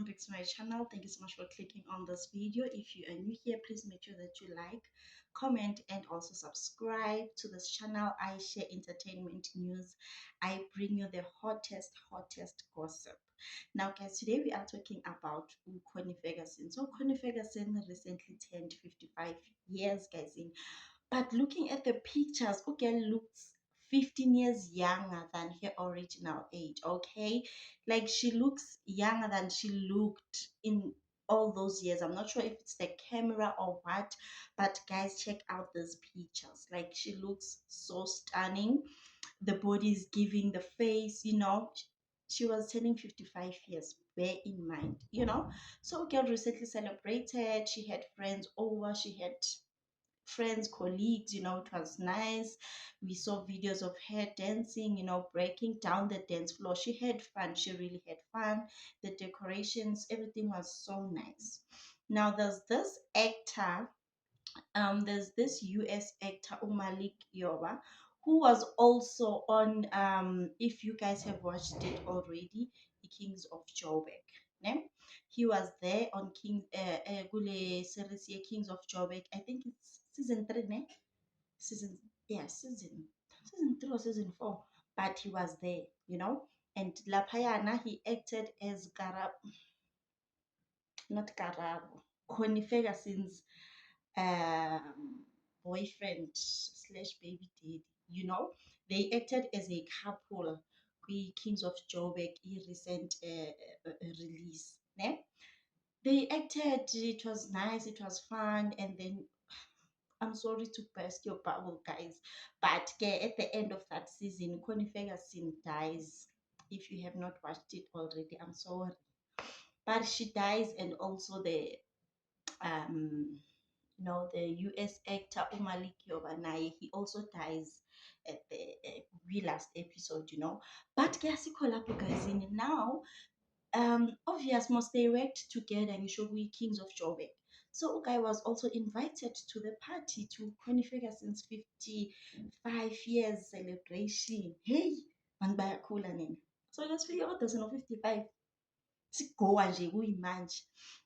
welcome back to my channel. Thank you so much for clicking on this video. If you are new here, please make sure that you like, comment, and also subscribe to this channel. I share entertainment news. I bring you the hottest gossip. Now guys, today we are talking about Connie Ferguson. So Connie Ferguson recently turned 55 years, guys, in, but looking at the pictures, okay, looks 15 years younger than her original age. Okay, like she looks younger than she looked in all those years. I'm not sure if it's the camera or what, but guys, check out these pictures. Like she looks so stunning. The body is giving the face, you know. She was turning 55 years, bear in mind, you know. So girl recently celebrated. She had friends over, she had friends, colleagues, you know. It was nice. We saw videos of her dancing, you know, breaking down the dance floor. She had fun. She really had fun. The decorations, everything was so nice. Now there's this actor, there's this US actor Umalik Yoba, who was also on, if you guys have watched it already, the Kings of Joburg. Ne? He was there on Gule series here, Kings of Joburg. I think it's season 3, ne? Season, yeah, season 3 or season 4. But he was there, you know. And Lapayana, he acted as not Karabo, Connie Ferguson's um, boyfriend slash baby daddy, you know. They acted as a couple. Kings of Joburg, recent release. Ne? They acted, it was nice, it was fun, and then I'm sorry to burst your bubble, guys, but at the end of that season, Connie Ferguson dies. If you have not watched it already, I'm sorry, but she dies, and also the um the US actor Umalik Yobanaye, he also dies at the last episode, you know. But guys, in now, obvious must they worked together in Shogui Kings of Joburg. So Ugai was also invited to the party, to Connie Ferguson's 55 years celebration. Hey, man bayakhula nina. So just figure out there's no 55. Sigowa nje kuyimanje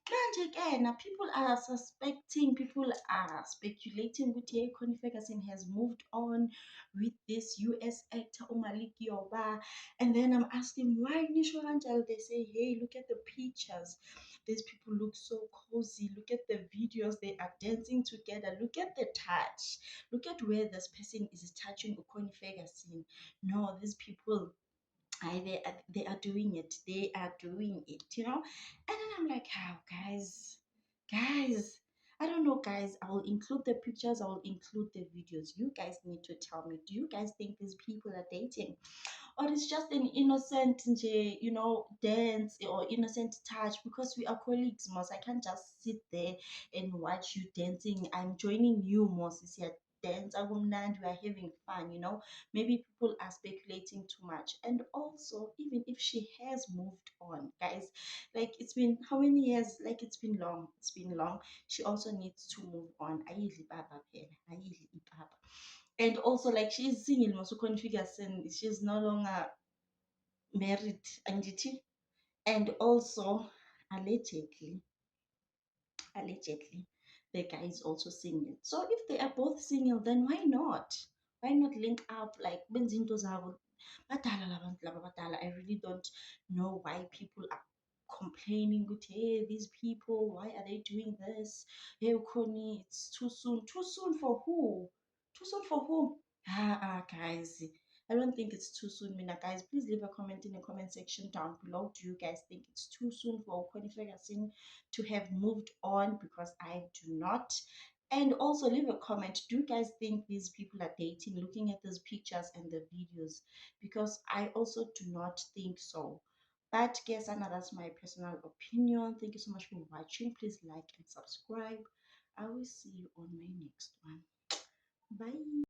manje ke na, people are suspecting, people are speculating ukuthi hey, Connie Ferguson has moved on with this US actor Umalik Yoba. And then I'm asking, why nisho kanjalo? They say, hey, look at the pictures, these people look so cozy, look at the videos, they are dancing together, look at the touch, look at where this person is touching Connie Ferguson. No, these people, they are doing it, they are doing it, you know. And then I'm like, how, guys, I don't know, guys. I will include the pictures, I will include the videos. You guys need to tell me, do you guys think these people are dating, or it's just an innocent, you know, dance or innocent touch? Because we are colleagues, Mos. I can't just sit there and watch you dancing. I'm joining you, Mos. Is here dance, akumnandi, we are having fun, you know. Maybe people are speculating too much. And also, even if she has moved on, guys, like it's been how many years? Like it's been long, it's been long. She also needs to move on. Ayidli ipapa phela, ayidli ipapa. And also, like, she's single, also configures, and she's no longer married, andithi. And also, allegedly, allegedly, the guy is also single. So if they are both single, then why not? Why not link up? Like benze into zabo. Badala labantu laba badala. I really don't know why people are complaining with, hey, these people, why are they doing this? Hey, Connie, it's too soon. Too soon for who? Too soon for who? Guys, I don't think it's too soon. Mina, guys, please leave a comment in the comment section down below. Do you guys think it's too soon for Connie Ferguson to have moved on? Because I do not. And also leave a comment, do you guys think these people are dating, looking at these pictures and the videos? Because I also do not think so. But guess, and that's my personal opinion. Thank you so much for watching. Please like and subscribe. I will see you on my next one. Bye.